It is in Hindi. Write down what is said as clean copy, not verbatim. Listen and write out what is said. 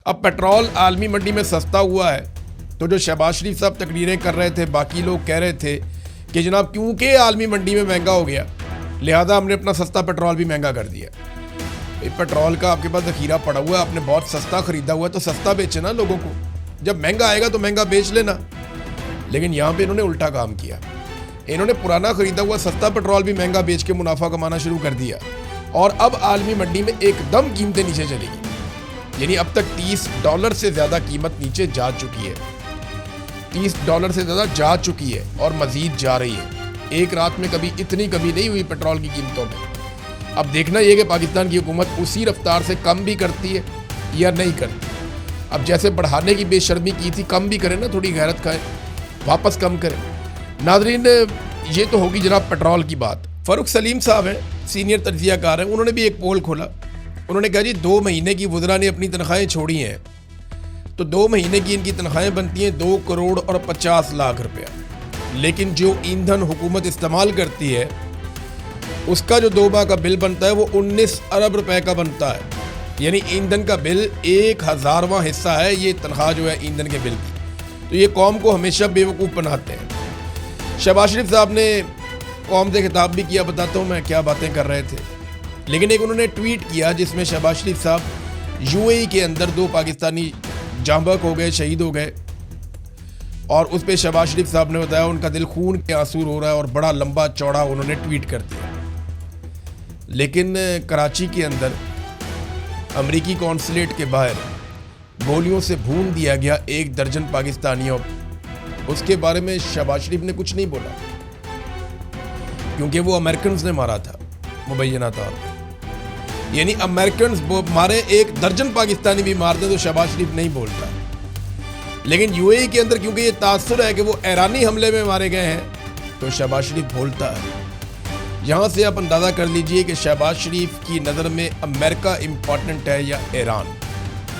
अब पेट्रोल आलमी मंडी में सस्ता हुआ है तो जो शहबाज शरीफ साहब तकरीरें कर रहे थे, बाकी लोग कह रहे थे कि जनाब क्योंकि आलमी मंडी में महंगा हो गया लिहाजा हमने अपना सस्ता पेट्रोल भी महंगा कर दिया। पेट्रोल का आपके पास ज़खीरा पड़ा हुआ है, आपने बहुत सस्ता ख़रीदा हुआ है तो सस्ता बेचे ना लोगों को, जब महंगा आएगा तो महंगा बेच लेना। लेकिन यहाँ पे इन्होंने उल्टा काम किया, इन्होंने पुराना ख़रीदा हुआ सस्ता पेट्रोल भी महंगा बेच के मुनाफा कमाना शुरू कर दिया और अब आलमी मंडी में एकदम कीमतें नीचे चलेगी। यानी अब तक $30 से ज़्यादा कीमत नीचे जा चुकी है, $30 से ज़्यादा जा चुकी है और मज़ीद जा रही है। एक रात में कभी इतनी कमी नहीं हुई पेट्रोल की कीमतों में। अब देखना यह कि पाकिस्तान की हुकूमत उसी रफ्तार से कम भी करती है या नहीं करती। अब जैसे बढ़ाने की बेशर्मी की थी, कम भी करें ना, थोड़ी गैरत खाएं, वापस कम करें। नाज़रीन, ये तो होगी जनाब पेट्रोल की बात। फ़ारूक सलीम साहब हैं, सीनियर तज्ज़ियाकार हैं, उन्होंने भी एक पोल खोला। उन्होंने कहा जी 2 महीने की वज़रा ने अपनी तनख्वाहें छोड़ी हैं तो 2 महीने की इनकी तनख्वाहें बनती हैं 2 करोड़ और 50 लाख रुपया, लेकिन जो ईंधन हुकूमत इस्तेमाल करती है उसका जो 2 माह का बिल बनता है वो 19 अरब रुपए का बनता है। यानी ईंधन का बिल 1,000वां हिस्सा है ये तनख्वाह जो है ईंधन के बिल की। तो ये कौम को हमेशा बेवकूफ़ बनाते हैं। शहबाज शरीफ साहब ने कौम से खिताब भी किया, बताता हूँ मैं क्या बातें कर रहे थे। लेकिन एक उन्होंने ट्वीट किया जिसमें शहबाज शरीफ साहब UAE के अंदर 2 पाकिस्तानी जांबक हो गए, शहीद हो गए, और उस पर शहबाज शरीफ साहब ने बताया उनका दिल खून के आंसू रो रहा है और बड़ा लंबा चौड़ा उन्होंने ट्वीट कर दिया। लेकिन कराची के अंदर अमेरिकी कौंसलेट के बाहर गोलियों से भून दिया गया 1 दर्जन पाकिस्तानियों, उसके बारे में शहबाज शरीफ ने कुछ नहीं बोला क्योंकि वो अमेरिकन ने मारा था मुबैना तौर पर। यानी अमेरिकन मारे 1 दर्जन पाकिस्तानी भी मार दे तो शहबाज शरीफ नहीं बोलता। लेकिन UAE के अंदर क्योंकि ये तासुर है कि वो ईरानी हमले में मारे गए हैं तो शहबाज शरीफ बोलता है। यहाँ से आप अंदाज़ा कर लीजिए कि शहबाज शरीफ की नज़र में अमेरिका इम्पॉर्टेंट है या ईरान।